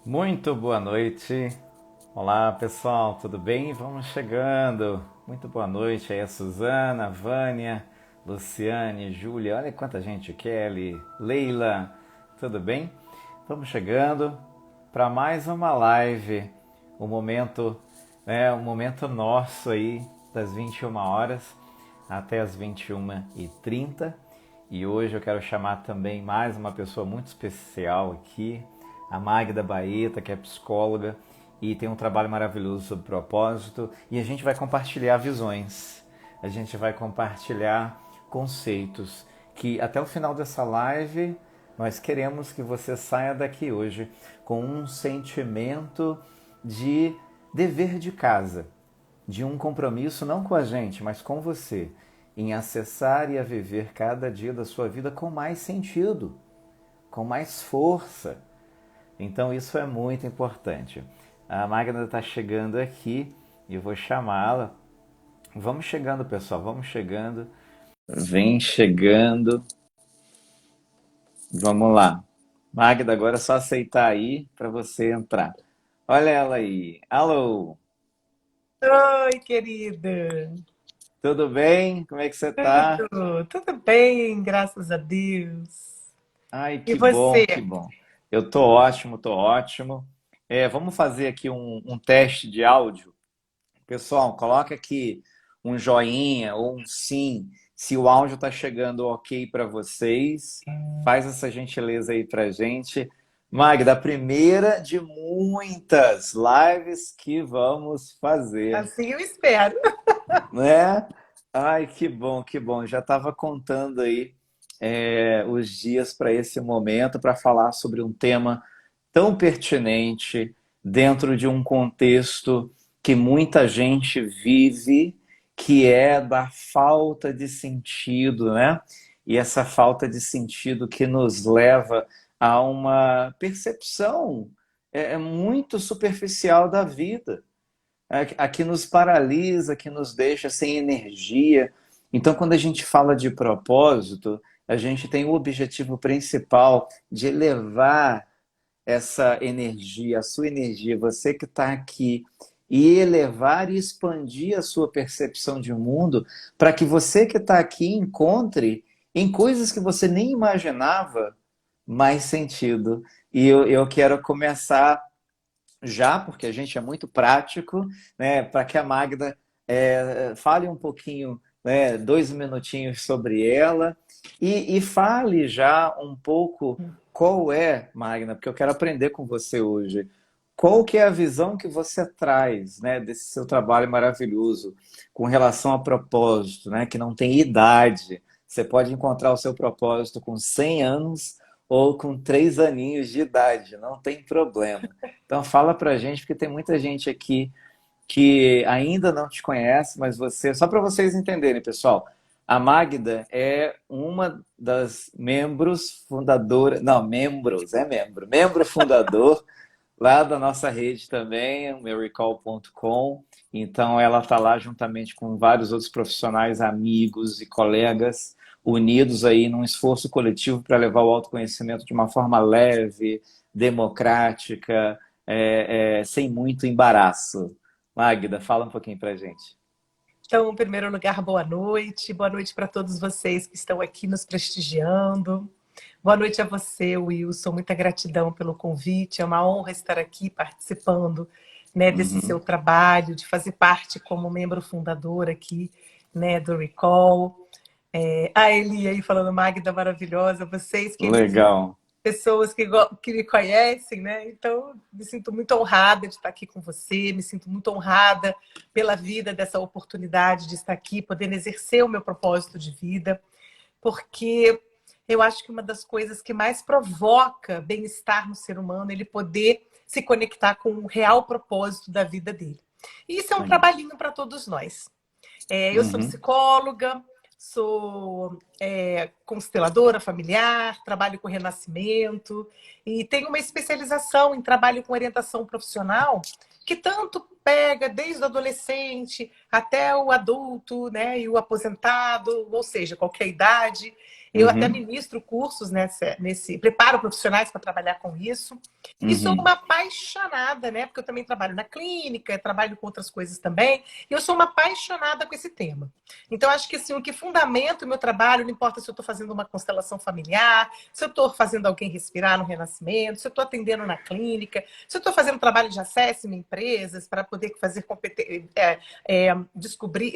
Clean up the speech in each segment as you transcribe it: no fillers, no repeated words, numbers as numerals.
Muito boa noite. Olá, pessoal, tudo bem? Vamos chegando. Muito boa noite aí a Suzana, a Vânia, Luciane, Júlia. Olha quanta gente, Kelly, Leila. Tudo bem? Vamos chegando para mais uma live. O momento, o momento nosso aí das 21 horas até as 21h30. E hoje eu quero chamar também mais uma pessoa muito especial aqui, a Magda Baeta, que é psicóloga e tem um trabalho maravilhoso sobre propósito. E a gente vai compartilhar visões, a gente vai compartilhar conceitos que até o final dessa live nós queremos que você saia daqui hoje com um sentimento de dever de casa, de um compromisso não com a gente, mas com você, em acessar e a viver cada dia da sua vida com mais sentido, com mais força. Então isso é muito importante. A Magda está chegando aqui e eu vou chamá-la. Vamos chegando, pessoal, vamos chegando. Vem chegando. Vamos lá. Magda, agora é só aceitar aí para você entrar. Olha ela aí. Alô, Oi, querida. tudo bem? Como é que você tá? Tudo bem, graças a Deus. Ai, E que bom, você? que bom. Eu tô ótimo, tô ótimo. Vamos fazer aqui um teste de áudio. Pessoal, coloca aqui um joinha ou um sim se o áudio está chegando ok para vocês. Faz essa gentileza aí para gente. Magda, a primeira de muitas lives que vamos fazer, Assim eu espero. né? Ai, que bom, que bom. Já estava contando aí os dias para esse momento, para falar sobre um tema tão pertinente dentro de um contexto que muita gente vive, que é da falta de sentido, né? E essa falta de sentido que nos leva a uma percepção muito superficial da vida, a que nos paralisa, que nos deixa sem energia. Então, quando a gente fala de propósito, a gente tem o objetivo principal de elevar essa energia, a sua energia, você que está aqui, e elevar e expandir a sua percepção de mundo para que você que está aqui encontre em coisas que você nem imaginava mais sentido. E eu quero começar já, porque a gente é muito prático, né, para que a Magda fale um pouquinho, né, 2 minutinhos sobre ela e fale já um pouco qual é, Magna, porque eu quero aprender com você hoje. Qual que é a visão que você traz, né, desse seu trabalho maravilhoso com relação a propósito, né, que não tem idade. Você pode encontrar o seu propósito com 100 anos ou com 3 aninhos de idade, não tem problema. Então fala pra gente, porque tem muita gente aqui que ainda não te conhece, mas você, só para vocês entenderem, pessoal, a Magda é uma das membros fundadoras, não, membro fundador lá da nossa rede também, o meurecall.com. Então ela está lá juntamente com vários outros profissionais, amigos e colegas unidos aí num esforço coletivo para levar o autoconhecimento de uma forma leve, democrática, sem muito embaraço. Magda, fala um pouquinho para gente. Então, em primeiro lugar, boa noite. Boa noite para todos vocês que estão aqui nos prestigiando. Boa noite a você, Wilson. Muita gratidão pelo convite. É uma honra estar aqui participando, né, desse seu Uhum. trabalho, de fazer parte como membro fundador aqui, né, do Recall. A Eli aí falando, Magda maravilhosa. Vocês, queridos, Legal. pessoas que me conhecem, né? Então, me sinto muito honrada de estar aqui com você, me sinto muito honrada pela vida, dessa oportunidade de estar aqui, podendo exercer o meu propósito de vida, porque eu acho que uma das coisas que mais provoca bem-estar no ser humano é ele poder se conectar com o real propósito da vida dele. E isso é um Legal. trabalhinho para todos nós. Eu sou Uhum. psicóloga, sou consteladora familiar, trabalho com renascimento e tenho uma especialização em trabalho com orientação profissional que tanto pega desde o adolescente até o adulto, né, e o aposentado, ou seja, qualquer idade. Eu até Uhum. ministro cursos preparo profissionais para trabalhar com isso. E sou Uhum. uma apaixonada, né? Porque eu também trabalho na clínica, trabalho com outras coisas também. E eu sou uma apaixonada com esse tema. Então, acho que assim, o que fundamenta o meu trabalho, não importa se eu estou fazendo uma constelação familiar, se eu estou fazendo alguém respirar no renascimento, se eu estou atendendo na clínica, se eu estou fazendo trabalho de acesso em empresas para poder fazer descobrir,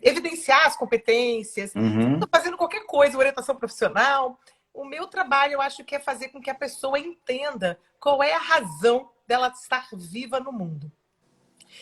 evidenciar as competências, estou Uhum. fazendo qualquer coisa, orientação profissional. O meu trabalho, eu acho que é fazer com que a pessoa entenda qual é a razão dela estar viva no mundo.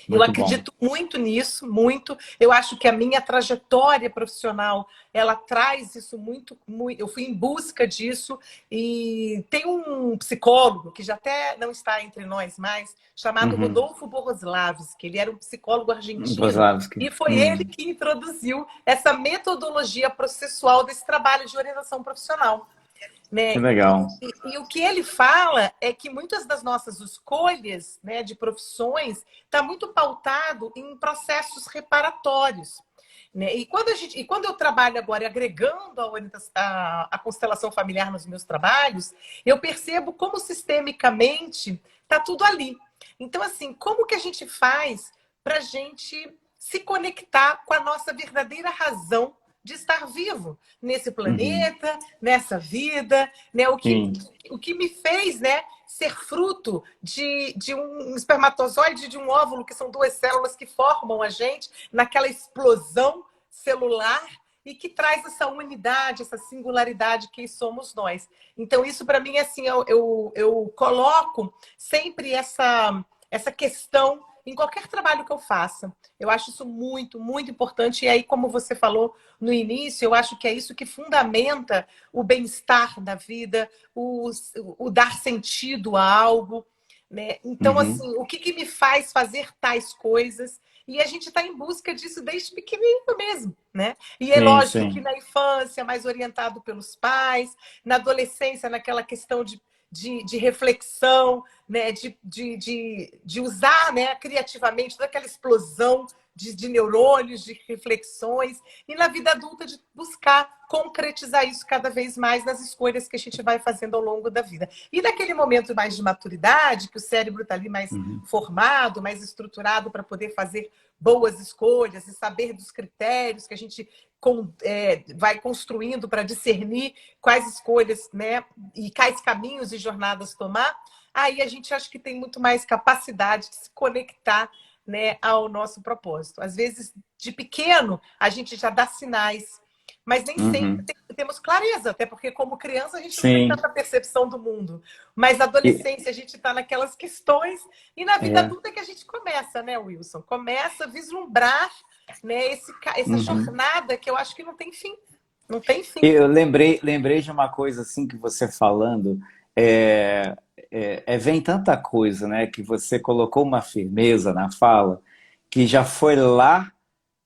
Eu Muito bom. acredito muito nisso, muito. Eu acho que a minha trajetória profissional, ela traz isso muito, muito. Eu fui em busca disso e tem um psicólogo que já até não está entre nós mais, chamado Uhum. Rodolfo Boroslavski. Ele era um psicólogo argentino Boslavski. e foi ele que introduziu essa metodologia processual desse trabalho de orientação profissional. Que Né? legal. E o que ele fala é que muitas das nossas escolhas, né, de profissões está muito pautado em processos reparatórios. Né? E quando eu trabalho agora agregando a constelação familiar nos meus trabalhos, eu percebo como sistemicamente está tudo ali. Então, assim, como que a gente faz para a gente se conectar com a nossa verdadeira razão de estar vivo nesse Uhum. planeta, nessa vida, né? Sim. O que me fez, né, ser fruto de um espermatozoide e de um óvulo, que são duas células que formam a gente naquela explosão celular e que traz essa unidade, essa singularidade que somos nós. Então, isso para mim, assim, eu coloco sempre essa questão em qualquer trabalho que eu faça. Eu acho isso muito, muito importante. E aí, como você falou no início, eu acho que é isso que fundamenta o bem-estar da vida, o dar sentido a algo. Né? Então, Uhum. assim, o que me faz fazer tais coisas? E a gente está em busca disso desde pequenininho mesmo, né? E é Sim, lógico que sim. na infância, mais orientado pelos pais, na adolescência, naquela questão de reflexão, né? de usar, né, criativamente toda aquela explosão de neurônios, de reflexões, e na vida adulta de buscar concretizar isso cada vez mais nas escolhas que a gente vai fazendo ao longo da vida. E naquele momento mais de maturidade, que o cérebro está ali mais Uhum. formado, mais estruturado para poder fazer boas escolhas e saber dos critérios que a gente vai construindo para discernir quais escolhas, né, e quais caminhos e jornadas tomar, aí a gente acha que tem muito mais capacidade de se conectar, né, ao nosso propósito. Às vezes, de pequeno, a gente já dá sinais, mas nem sempre Uhum. temos clareza, até porque, como criança, a gente não tem Sim. tanta percepção do mundo. Mas na E, adolescência, a gente está naquelas questões, e na vida é. adulta é que a gente começa, né, Wilson? Começa a vislumbrar, né, essa Uhum. jornada que eu acho que não tem fim. Não tem fim. Eu lembrei de uma coisa assim que você falando, vem tanta coisa, né, que você colocou uma firmeza na fala que já foi lá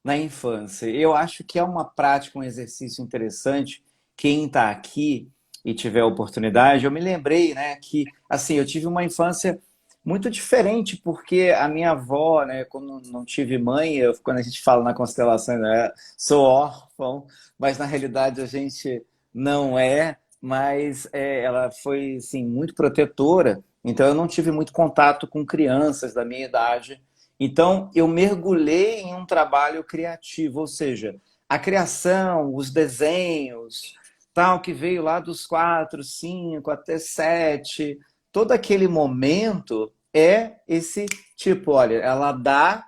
na infância. Eu acho que é uma prática, um exercício interessante. Quem está aqui e tiver a oportunidade, eu me lembrei, né, que assim eu tive uma infância muito diferente, porque a minha avó, né, quando não tive mãe, quando a gente fala na constelação, né, sou órfão, mas na realidade a gente não é, mas ela foi, assim, muito protetora, então eu não tive muito contato com crianças da minha idade, então eu mergulhei em um trabalho criativo, ou seja, a criação, os desenhos, tal, que veio lá dos 4, 5 até 7, todo aquele momento é esse tipo, olha, ela dá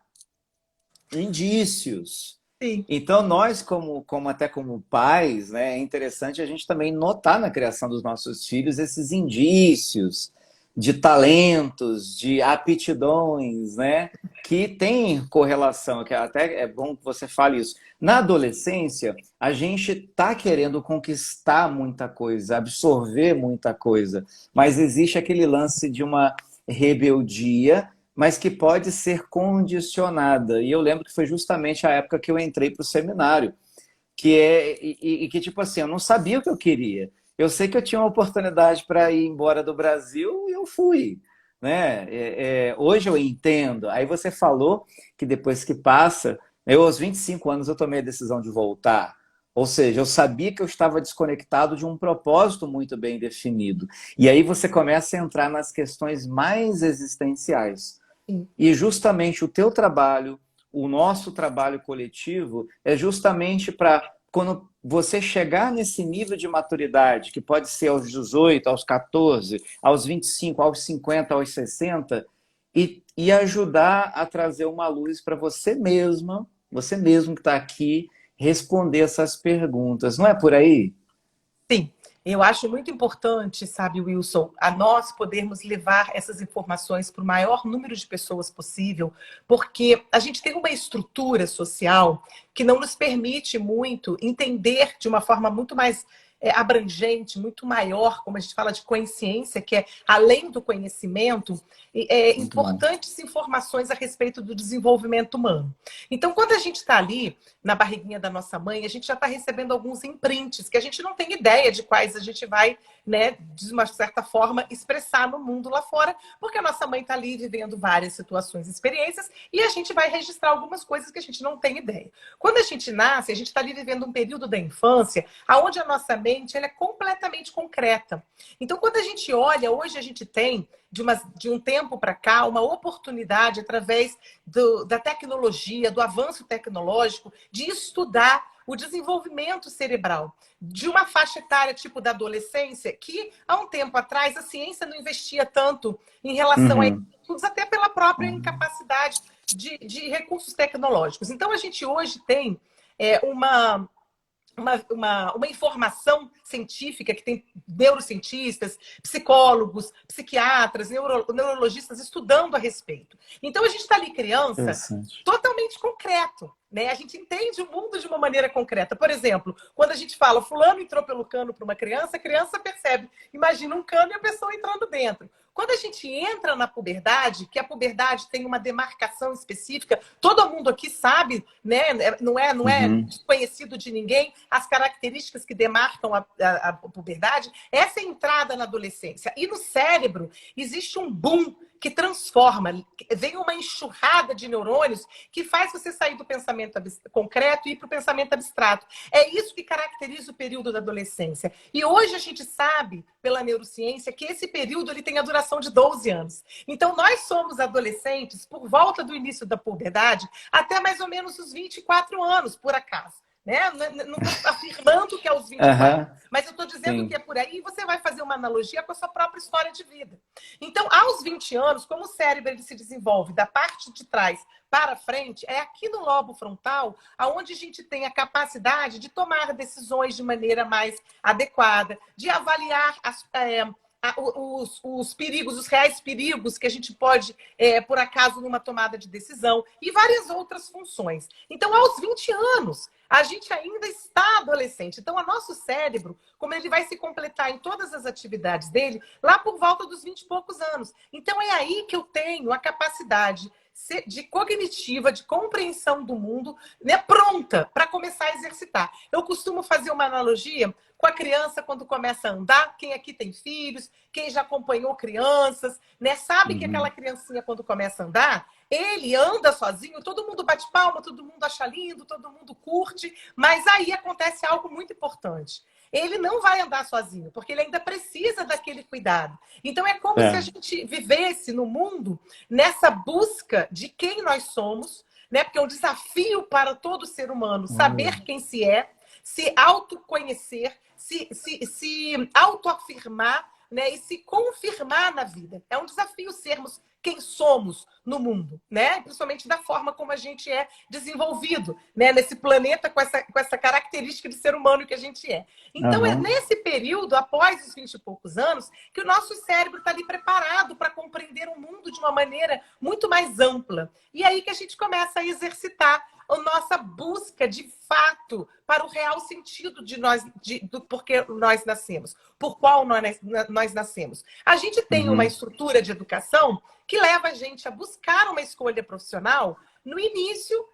indícios. Sim. Então, nós, até como pais, né, é interessante a gente também notar na criação dos nossos filhos esses indícios de talentos, de aptidões, né, que tem correlação, que até é bom que você fale isso. Na adolescência, a gente está querendo conquistar muita coisa, absorver muita coisa, mas existe aquele lance de uma rebeldia, mas que pode ser condicionada. E eu lembro que foi justamente a época que eu entrei para o seminário, que tipo assim, eu não sabia o que eu queria. Eu sei que eu tinha uma oportunidade para ir embora do Brasil e eu fui. Né? Hoje eu entendo. Aí você falou que depois que passa, eu aos 25 anos eu tomei a decisão de voltar. Ou seja, eu sabia que eu estava desconectado de um propósito muito bem definido. E aí você começa a entrar nas questões mais existenciais. Sim, E justamente o teu trabalho, o nosso trabalho coletivo, é justamente para quando você chegar nesse nível de maturidade, que pode ser aos 18, aos 14, aos 25, aos 50, aos 60, e ajudar a trazer uma luz para você mesma, você mesmo que está aqui, responder essas perguntas. Não é por aí? sim. Eu acho muito importante, sabe, Wilson, a nós podermos levar essas informações para o maior número de pessoas possível, porque a gente tem uma estrutura social que não nos permite muito entender de uma forma muito mais abrangente, muito maior, como a gente fala de consciência, que é além do conhecimento, Muito bom. importantes informações a respeito do desenvolvimento humano. Então, quando a gente está ali na barriguinha da nossa mãe, a gente já está recebendo alguns imprints que a gente não tem ideia de quais a gente vai, né, de uma certa forma, expressar no mundo lá fora, porque a nossa mãe está ali vivendo várias situações e experiências e a gente vai registrar algumas coisas que a gente não tem ideia. Quando a gente nasce, a gente está ali vivendo um período da infância onde a nossa mente ela é completamente concreta. Então, quando a gente olha, hoje a gente tem de um tempo para cá, uma oportunidade, através da tecnologia, do avanço tecnológico, de estudar o desenvolvimento cerebral de uma faixa etária tipo da adolescência, que há um tempo atrás a ciência não investia tanto em relação a Uhum. estudos, até pela própria incapacidade de recursos tecnológicos. Então, a gente hoje tem uma informação científica que tem neurocientistas, psicólogos, psiquiatras, neurologistas estudando a respeito. Então, a gente está ali criança Interessante. totalmente concreto. Né? A gente entende o mundo de uma maneira concreta. Por exemplo, quando a gente fala fulano entrou pelo cano para uma criança, a criança percebe, imagina um cano e a pessoa entrando dentro. Quando a gente entra na puberdade, que a puberdade tem uma demarcação específica, todo mundo aqui sabe, né? Não é Uhum. desconhecido de ninguém as características que demarcam a puberdade, essa é a entrada na adolescência. E no cérebro existe um boom que transforma, vem uma enxurrada de neurônios que faz você sair do pensamento concreto e ir para o pensamento abstrato. É isso que caracteriza o período da adolescência. E hoje a gente sabe, pela neurociência, que esse período ele tem a duração de 12 anos. Então, nós somos adolescentes por volta do início da puberdade até mais ou menos os 24 anos, por acaso. Né? Não estou afirmando que é aos 24, Aham. mas eu estou dizendo que Sim. é por aí e você vai fazer uma analogia com a sua própria história de vida. Então, aos 20 anos, como o cérebro ele se desenvolve da parte de trás para frente, é aqui no lobo frontal aonde a gente tem a capacidade de tomar decisões de maneira mais adequada, de avaliar os perigos, os reais perigos que a gente pode, por acaso, numa tomada de decisão, e várias outras funções. Então, aos 20 anos, a gente ainda está adolescente. Então, o nosso cérebro, como ele vai se completar em todas as atividades dele, lá por volta dos 20 e poucos anos. Então, é aí que eu tenho a capacidade de cognitiva, de compreensão do mundo, né, pronta para começar a exercitar. Eu costumo fazer uma analogia com a criança quando começa a andar. Quem aqui tem filhos, quem já acompanhou crianças, né, sabe que aquela Uhum. criancinha, quando começa a andar, ele anda sozinho, todo mundo bate palma, todo mundo acha lindo, todo mundo curte, mas aí acontece algo muito importante. Ele não vai andar sozinho, porque ele ainda precisa daquele cuidado. Então é como se a É. gente vivesse no mundo nessa busca de quem nós somos, né? Porque é um desafio para todo ser humano Olha. saber quem se é, se autoconhecer, se autoafirmar, né? E se confirmar na vida. É um desafio sermos quem somos no mundo, né? Principalmente da forma como a gente é desenvolvido, né? Nesse planeta com essa característica de ser humano que a gente é. Então, é Aham. nesse período, após os 20 e poucos anos, que o nosso cérebro está ali preparado para compreender o mundo de uma maneira muito mais ampla. E aí que a gente começa a exercitar a nossa busca de fato para o real sentido de nós, do porquê nós nascemos, por qual nós nascemos. A gente tem uma Uhum. estrutura de educação que leva a gente a buscar uma escolha profissional no início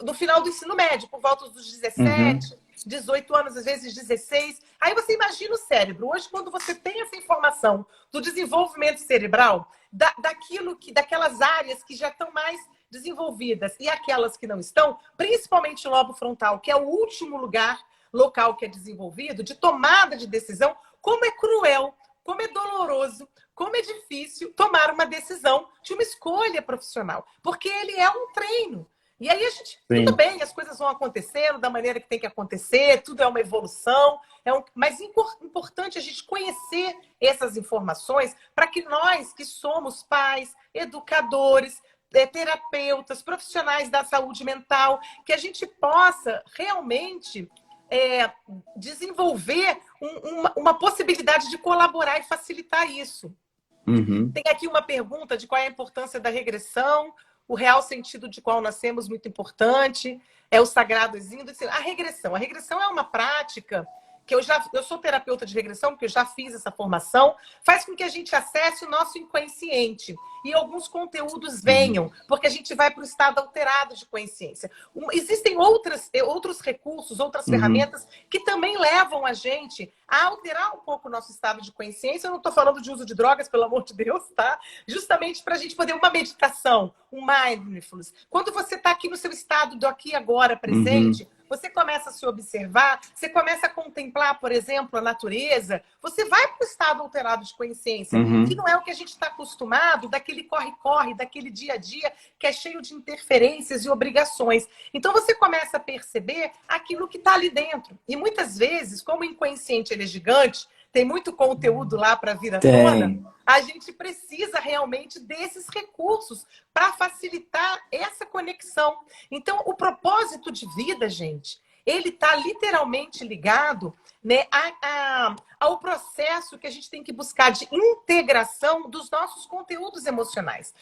do final do ensino médio, por volta dos Uhum. 17, 18 anos, às vezes 16. Aí você imagina o cérebro. Hoje, quando você tem essa informação do desenvolvimento cerebral, daquelas áreas que já estão mais desenvolvidas e aquelas que não estão, principalmente o lobo frontal, que é o último local que é desenvolvido, de tomada de decisão, como é cruel, como é doloroso, como é difícil tomar uma decisão de uma escolha profissional, porque ele é um treino. E aí tudo Sim. bem, as coisas vão acontecendo da maneira que tem que acontecer, tudo é uma evolução, mas é importante a gente conhecer essas informações para que nós, que somos pais, educadores, terapeutas, profissionais da saúde mental, que a gente possa realmente desenvolver uma possibilidade de colaborar e facilitar isso. Uhum. Tem aqui uma pergunta de qual é a importância da regressão, o real sentido de qual nascemos, muito importante, é o sagrado exílio. A regressão é uma prática que eu sou terapeuta de regressão, porque eu já fiz essa formação, faz com que a gente acesse o nosso inconsciente e alguns conteúdos venham, porque a gente vai para o estado alterado de consciência. Existem outros recursos, outras ferramentas que também levam a gente a alterar um pouco o nosso estado de consciência. Eu não estou falando de uso de drogas, pelo amor de Deus, tá? Justamente para a gente poder uma meditação, um mindfulness. Quando você está aqui no seu estado do aqui e agora presente, você começa a se observar, você começa a contemplar, por exemplo, a natureza, você vai para o estado alterado de consciência, que não é o que a gente está acostumado, daquele corre-corre, daquele dia a dia, que é cheio de interferências e obrigações. Então você começa a perceber aquilo que está ali dentro. E muitas vezes, como o inconsciente ele é gigante, tem muito conteúdo lá para vir à tona, a gente precisa realmente desses recursos para facilitar essa conexão. Então, o propósito de vida, gente, ele está literalmente ligado, né, ao processo que a gente tem que buscar de integração dos nossos conteúdos emocionais.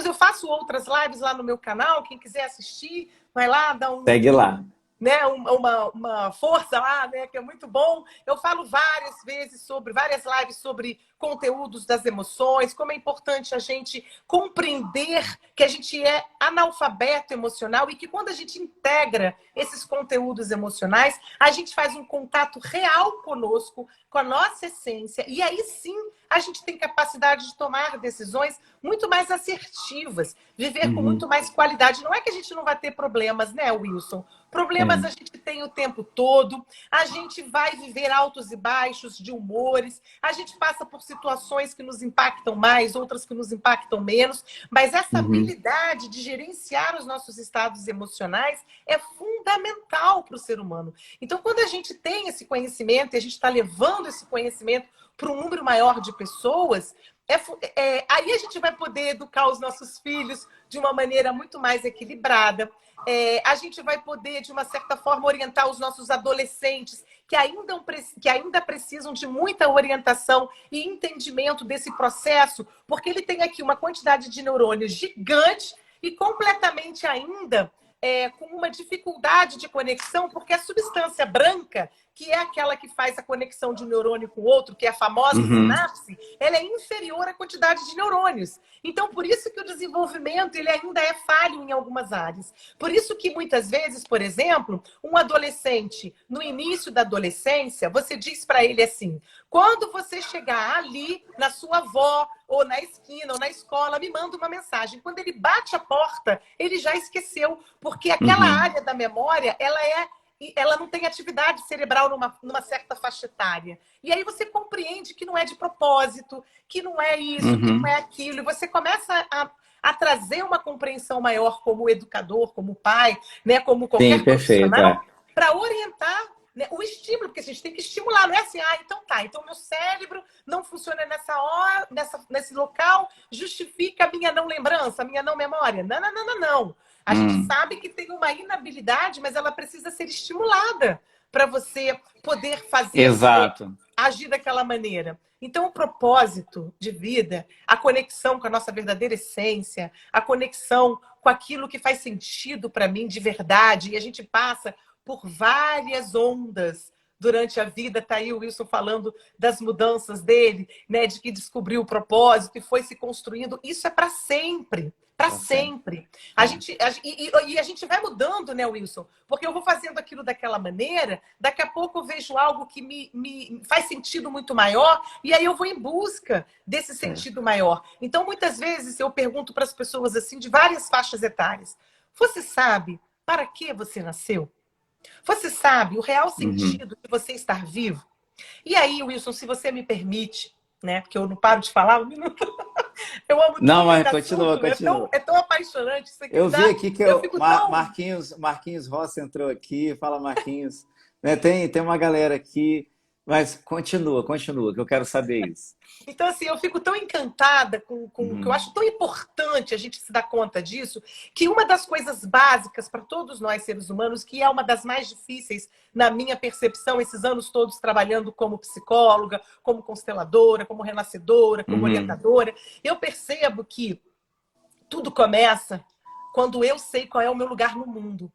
Eu faço outras lives lá no meu canal, quem quiser assistir, vai lá, dá Segue lá. né, uma força lá, né, que é muito bom. Eu falo várias lives sobre conteúdos das emoções, como é importante a gente compreender que a gente é analfabeto emocional e que quando a gente integra esses conteúdos emocionais, a gente faz um contato real conosco, com a nossa essência, e aí sim a gente tem capacidade de tomar decisões muito mais assertivas, viver com muito mais qualidade. Não é que a gente não vai ter problemas, né, Wilson? Problemas a gente tem o tempo todo, a gente vai viver altos e baixos de humores, a gente passa por situações que nos impactam mais, outras que nos impactam menos, mas essa habilidade de gerenciar os nossos estados emocionais é fundamental para o ser humano. Então, quando a gente tem esse conhecimento e a gente está levando esse conhecimento para um número maior de pessoas, aí a gente vai poder educar os nossos filhos de uma maneira muito mais equilibrada. A gente vai poder, de uma certa forma, orientar os nossos adolescentes que ainda precisam de muita orientação e entendimento desse processo, porque ele tem aqui uma quantidade de neurônios gigante e completamente ainda com uma dificuldade de conexão, porque a substância branca, que é aquela que faz a conexão de um neurônio com o outro, que é a famosa sinapse, ela é inferior à quantidade de neurônios. Então, por isso que o desenvolvimento ele ainda é falho em algumas áreas. Por isso que, muitas vezes, por exemplo, um adolescente, no início da adolescência, você diz para ele assim, quando você chegar ali, na sua avó, ou na esquina, ou na escola, me manda uma mensagem. Quando ele bate a porta, ele já esqueceu, porque aquela área da memória, ela não tem atividade cerebral numa certa faixa etária. E aí você compreende que não é de propósito, que não é isso, que não é aquilo. E você começa a trazer uma compreensão maior como educador, como pai, né, como qualquer Perfeito. profissional, para orientar, né, o estímulo, porque a gente tem que estimular, não é assim, então tá, então meu cérebro não funciona nessa hora, nesse local, justifica a minha não lembrança, a minha não memória. Não, não, não, não, não. A gente sabe que tem uma inabilidade, mas ela precisa ser estimulada para você poder fazer, agir daquela maneira. Então, o propósito de vida, a conexão com a nossa verdadeira essência, a conexão com aquilo que faz sentido para mim de verdade, e a gente passa por várias ondas durante a vida. Tá aí o Wilson falando das mudanças dele, né, de que descobriu o propósito e foi se construindo. Isso é para sempre. para Pra sempre. sempre. É. E a gente vai mudando, né, Wilson? Porque eu vou fazendo aquilo daquela maneira, daqui a pouco eu vejo algo que me faz sentido muito maior, e aí eu vou em busca desse É. sentido maior. Então, muitas vezes, eu pergunto para as pessoas assim, de várias faixas etárias: você sabe para que você nasceu? Você sabe o real Uhum. sentido de você estar vivo? E aí, Wilson, se você me permite, né? Porque eu não paro de falar um minuto. Eu amo Não, tanto esse mas continua, assunto, continua. é tão apaixonante, isso aqui Eu me vi dá. aqui que Eu fico tão. Marquinhos Rossi entrou aqui, fala Marquinhos. Né, tem uma galera aqui, mas continua, que eu quero saber isso. Então, assim, eu fico tão encantada com o que eu Uhum. acho tão importante a gente se dar conta disso, que uma das coisas básicas para todos nós seres humanos, que é uma das mais difíceis na minha percepção, esses anos todos trabalhando como psicóloga, como consteladora, como renascedora, como Uhum. orientadora, eu percebo que tudo começa quando eu sei qual é o meu lugar no mundo.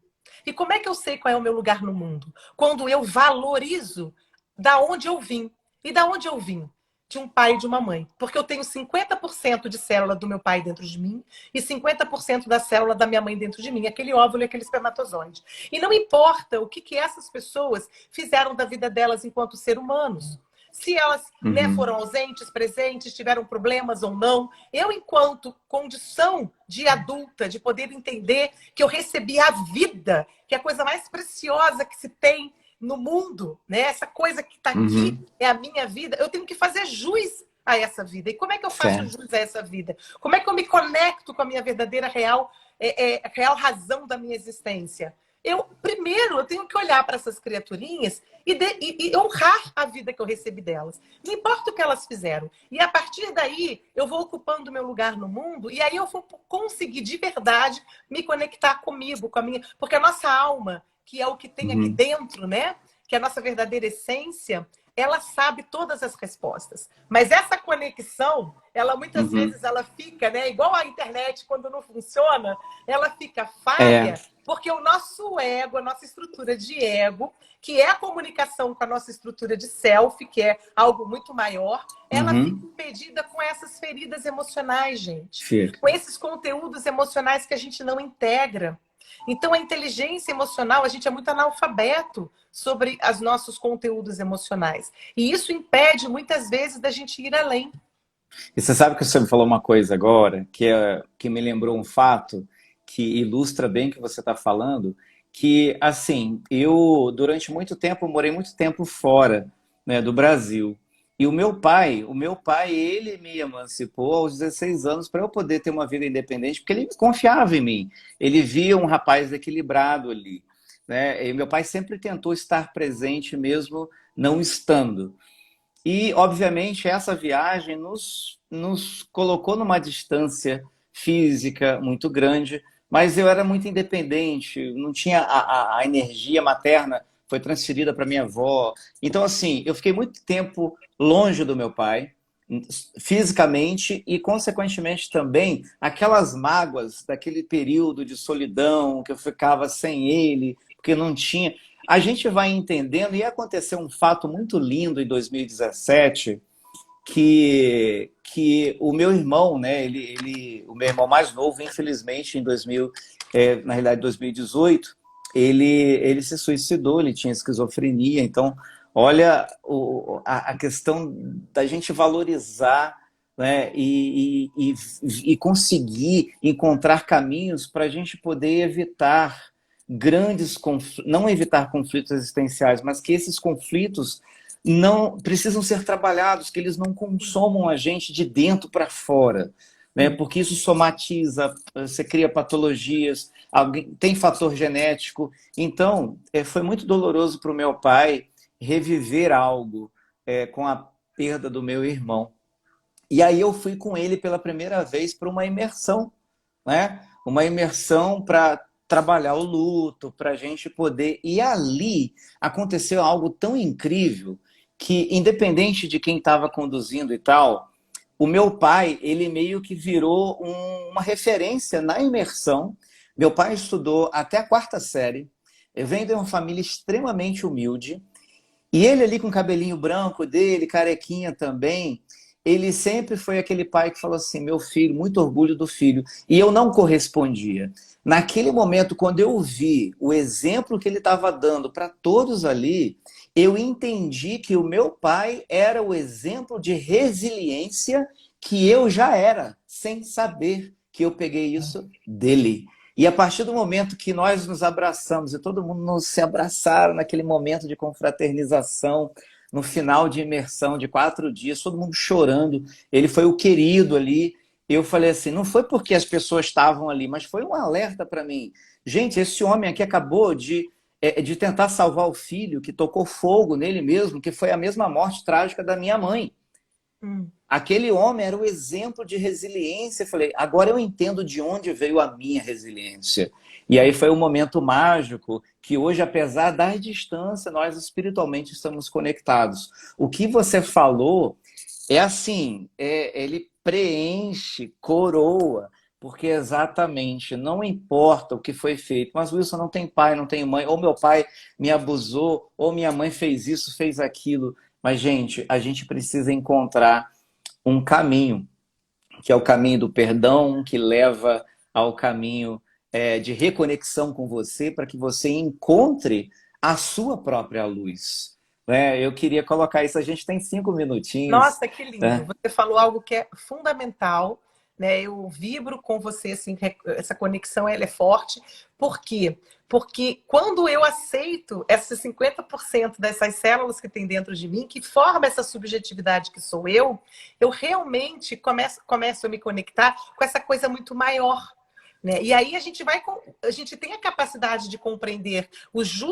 E como é que eu sei qual é o meu lugar no mundo? Quando eu valorizo da onde eu vim. E da onde eu vim? De um pai e de uma mãe. Porque eu tenho 50% de célula do meu pai dentro de mim e 50% da célula da minha mãe dentro de mim, aquele óvulo e aquele espermatozoide. E não importa o que essas pessoas fizeram da vida delas enquanto ser humanos. Se elas, né, Uhum. foram ausentes, presentes, tiveram problemas ou não. Eu, enquanto condição de adulta, de poder entender que eu recebi a vida, que é a coisa mais preciosa que se tem no mundo, né? Essa coisa que está aqui Uhum. é a minha vida, eu tenho que fazer jus a essa vida. E como é que eu faço Certo. jus a essa vida? Como é que eu me conecto com a minha verdadeira real razão da minha existência? Primeiro, eu tenho que olhar para essas criaturinhas e honrar a vida que eu recebi delas. Não importa o que elas fizeram. E a partir daí, eu vou ocupando o meu lugar no mundo e aí eu vou conseguir de verdade me conectar comigo, com a minha. Porque a nossa alma, que é o que tem aqui Uhum. dentro, né? Que é a nossa verdadeira essência, ela sabe todas as respostas. Mas essa conexão, ela muitas Uhum. vezes ela fica, né? Igual a internet, quando não funciona, ela fica É. falha, porque o nosso ego, a nossa estrutura de ego, que é a comunicação com a nossa estrutura de self, que é algo muito maior, ela fica Uhum. impedida com essas feridas emocionais, gente. Fica. Com esses conteúdos emocionais que a gente não integra. Então, a inteligência emocional, a gente é muito analfabeto sobre os nossos conteúdos emocionais. E isso impede, muitas vezes, da gente ir além. E você sabe que você me falou uma coisa agora, que me lembrou um fato que ilustra bem o que você está falando, que, assim, eu, durante muito tempo, morei muito tempo fora, né, do Brasil. E o meu pai, ele me emancipou aos 16 anos para eu poder ter uma vida independente, porque ele confiava em mim. Ele via um rapaz equilibrado ali, né? E meu pai sempre tentou estar presente mesmo não estando. E, obviamente, essa viagem nos colocou numa distância física muito grande, mas eu era muito independente, não tinha a energia materna, foi transferida para minha avó. Então, assim, eu fiquei muito tempo longe do meu pai, fisicamente, e, consequentemente, também aquelas mágoas daquele período de solidão, que eu ficava sem ele, porque não tinha. A gente vai entendendo, e aconteceu um fato muito lindo em 2017, que o meu irmão, né, o meu irmão mais novo, infelizmente, na realidade, 2018, ele se suicidou, ele tinha esquizofrenia. Então, olha a questão da gente valorizar, né, e conseguir encontrar caminhos para a gente poder evitar grandes conflitos, não evitar conflitos existenciais, mas que esses conflitos não precisam ser trabalhados, que eles não consomam a gente de dentro para fora, né? Porque isso somatiza, você cria patologias, alguém tem fator genético. Então, foi muito doloroso para o meu pai reviver algo com a perda do meu irmão. E aí eu fui com ele pela primeira vez para uma imersão, né? Uma imersão para trabalhar o luto, para a gente poder. E ali aconteceu algo tão incrível que, independente de quem estava conduzindo e tal, o meu pai, ele meio que virou uma referência na imersão. Meu pai estudou até a quarta série, vem de uma família extremamente humilde, e ele ali com o cabelinho branco dele, carequinha também, ele sempre foi aquele pai que falou assim, meu filho, muito orgulho do filho. E eu não correspondia. Naquele momento, quando eu vi o exemplo que ele estava dando para todos ali, eu entendi que o meu pai era o exemplo de resiliência que eu já era, sem saber que eu peguei isso dele. E a partir do momento que nós nos abraçamos, e todo mundo nos se abraçaram naquele momento de confraternização, no final de imersão de 4 dias, todo mundo chorando, ele foi o querido ali. Eu falei assim, não foi porque as pessoas estavam ali, mas foi um alerta para mim. Gente, esse homem aqui acabou de tentar salvar o filho, que tocou fogo nele mesmo, que foi a mesma morte trágica da minha mãe. Hum. Aquele homem era o exemplo de resiliência. Eu falei, agora eu entendo de onde veio a minha resiliência. E aí foi um momento mágico que hoje, apesar da distância, nós espiritualmente estamos conectados. O que você falou é assim, ele preenche, coroa, porque exatamente não importa o que foi feito. Mas Wilson não tem pai, não tem mãe, ou meu pai me abusou, ou minha mãe fez isso, fez aquilo. Mas, gente, a gente precisa encontrar um caminho, que é o caminho do perdão, que leva ao caminho de reconexão com você, para que você encontre a sua própria luz. Né? Eu queria colocar isso, a gente tem 5 minutinhos. Nossa, que lindo. Né? Você falou algo que é fundamental, né? Eu vibro com você, assim, essa conexão ela é forte. Por quê? Porque quando eu aceito esses 50% dessas células que tem dentro de mim, que forma essa subjetividade que sou eu realmente começo a me conectar com essa coisa muito maior. Né? E aí a gente tem a capacidade de compreender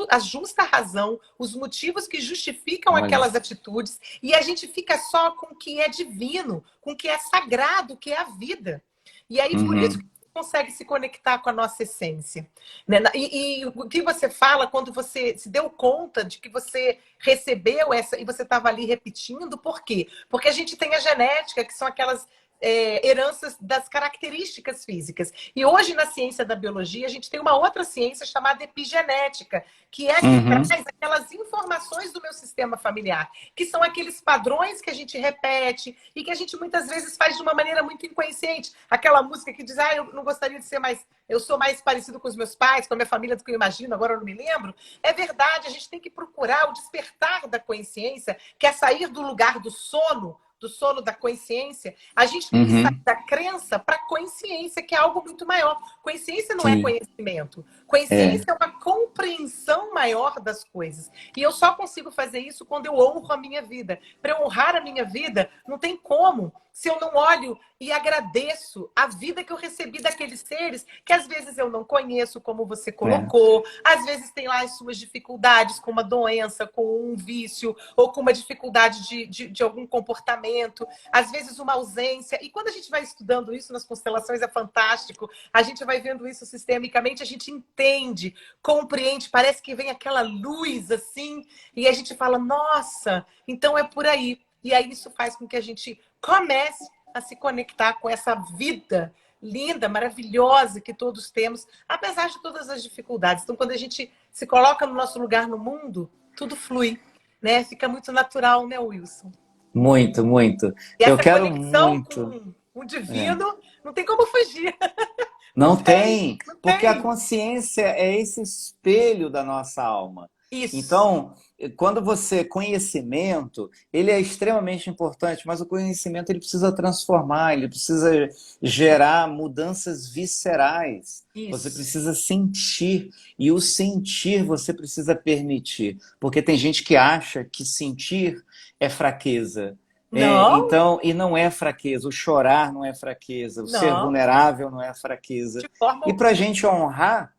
a justa razão, os motivos que justificam Olha. aquelas atitudes, e a gente fica só com o que é divino, com o que é sagrado, o que é a vida. E aí por isso que Uhum. a gente consegue se conectar com a nossa essência. Né? E o que você fala quando você se deu conta de que você recebeu essa e você estava ali repetindo, por quê? Porque a gente tem a genética, que são aquelas heranças das características físicas. E hoje, na ciência da biologia, a gente tem uma outra ciência chamada epigenética, que é a que Uhum. traz aquelas informações do meu sistema familiar, que são aqueles padrões que a gente repete e que a gente muitas vezes faz de uma maneira muito inconsciente. Aquela música que diz, eu não gostaria de ser mais... Eu sou mais parecido com os meus pais, com a minha família do que eu imagino, agora eu não me lembro. É verdade, a gente tem que procurar o despertar da consciência, que é sair do lugar do sono da consciência, a gente tem que sair Uhum. da crença para a consciência, que é algo muito maior. Consciência não é Sim. conhecimento. É. Consciência é uma compreensão maior das coisas. E eu só consigo fazer isso quando eu honro a minha vida. Para eu honrar a minha vida, não tem como se eu não olho e agradeço a vida que eu recebi daqueles seres que às vezes eu não conheço, como você É. colocou, às vezes tem lá as suas dificuldades com uma doença, com um vício, ou com uma dificuldade de algum comportamento, às vezes uma ausência. E quando a gente vai estudando isso nas constelações, é fantástico, a gente vai vendo isso sistemicamente, a gente entende, compreende, parece que vem aquela luz assim, e a gente fala, nossa, então é por aí. E aí isso faz com que a gente comece a se conectar com essa vida linda, maravilhosa que todos temos, apesar de todas as dificuldades. Então, quando a gente se coloca no nosso lugar no mundo, tudo flui, né? Fica muito natural, né, Wilson? Muito, muito. E Eu essa quero conexão muito. com o É. divino não tem como fugir. Não Não tem, tem, não porque a tem. consciência é esse espelho da nossa alma. Isso. Então, quando você conhecimento, ele é extremamente importante, mas o conhecimento ele precisa transformar, ele precisa gerar mudanças viscerais. Você Isso. precisa sentir, e o sentir você precisa permitir, porque tem gente que acha que sentir é fraqueza. Não, Então, e não é fraqueza, o chorar não é fraqueza, o ser não, vulnerável não é fraqueza. de forma E para alguma.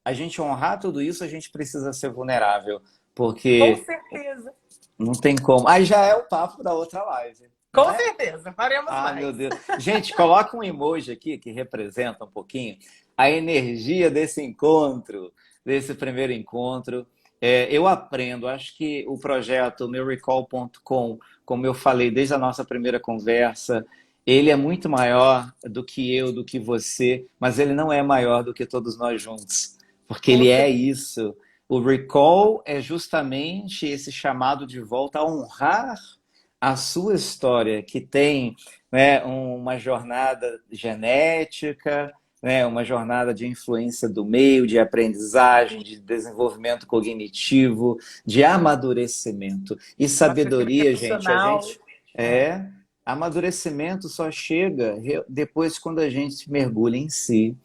a gente honrar tudo isso, a gente precisa ser vulnerável, Com porque certeza. não tem como. Aí já é o papo da outra live, não Com é? certeza. Faremos Ah, meu mais. Deus. Gente, coloca um emoji aqui que representa um pouquinho a energia desse encontro, desse primeiro encontro. Eu aprendo, acho que o projeto meurecall.com, como eu falei desde a nossa primeira conversa, ele é muito maior do que eu, do que você, mas ele não é maior do que todos nós juntos, porque Com ele é certeza. isso. O recall é justamente esse chamado de volta a honrar a sua história, que tem, né, uma jornada genética, né, uma jornada de influência do meio, de aprendizagem, de desenvolvimento cognitivo, de amadurecimento e Uma ferida sabedoria, gente. A emocional. gente amadurecimento só chega depois quando a gente mergulha em si,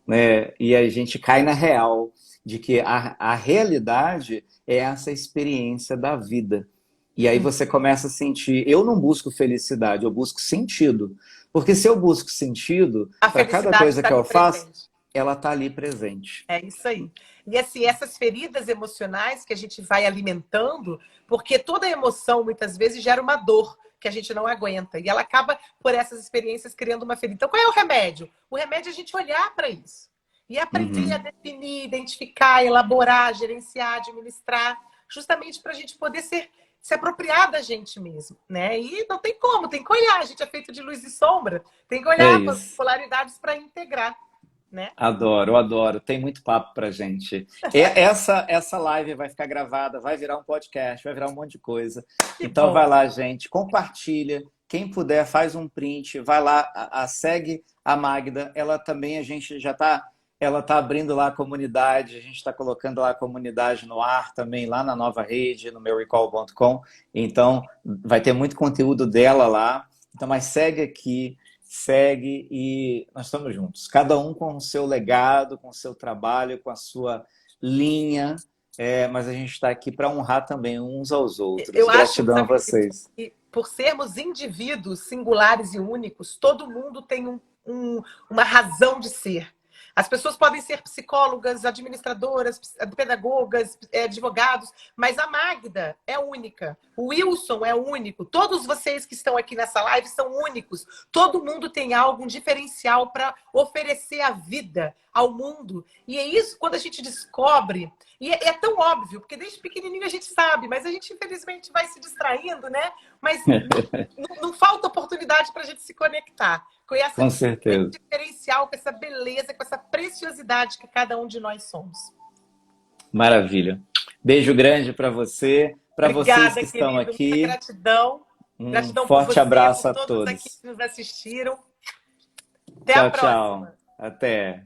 né, e a gente cai na real de que a realidade é essa experiência da vida. E aí você começa a sentir, eu não busco felicidade, eu busco sentido. Porque se eu busco sentido, A para cada felicidade coisa está que ali eu faço, presente. ela está ali presente. É isso aí. E assim, essas feridas emocionais que a gente vai alimentando, porque toda emoção muitas vezes gera uma dor que a gente não aguenta. E ela acaba, por essas experiências, criando uma ferida. Então, qual é o remédio? O remédio é a gente olhar para isso. E aprender a Uhum. definir, identificar, elaborar, gerenciar, administrar, justamente para a gente poder se apropriar da gente mesmo, né? E não tem como, tem que olhar. A gente é feito de luz e sombra, tem que É olhar para as isso. polaridades para integrar, né? Adoro, adoro. Tem muito papo pra gente. Essa live vai ficar gravada, vai virar um podcast, vai virar um monte de coisa. Que Então vai bom. lá, gente, compartilha. Quem puder, faz um print, vai lá, segue a Magda. Ela também, a gente já está, ela tá abrindo lá a comunidade, a gente está colocando lá a comunidade no ar também, lá na nova rede, no meurecall.com. Então, vai ter muito conteúdo dela lá. Então, mas segue aqui, segue e nós estamos juntos. Cada um com o seu legado, com o seu trabalho, com a sua linha, mas a gente está aqui para honrar também uns aos outros. Eu acho, Gratidão a sabe, vocês. que por sermos indivíduos singulares e únicos, todo mundo tem uma razão de ser. As pessoas podem ser psicólogas, administradoras, pedagogas, advogados, mas a Magda é única. O Wilson é único. Todos vocês que estão aqui nessa live são únicos. Todo mundo tem algo, um diferencial para oferecer à vida, ao mundo. E é isso quando a gente descobre. E é tão óbvio, porque desde pequenininho a gente sabe, mas a gente infelizmente vai se distraindo, né? Mas não falta oportunidade para a gente se conectar com Com esse certeza. diferencial, com essa beleza, com essa preciosidade que cada um de nós somos. Maravilha. Beijo grande para você, para vocês Obrigada, que estão querido. Muita aqui. gratidão. Um Gratidão por forte você, abraço por a todos aqui todos. que nos assistiram. Até a Tchau, tchau. próxima. Até.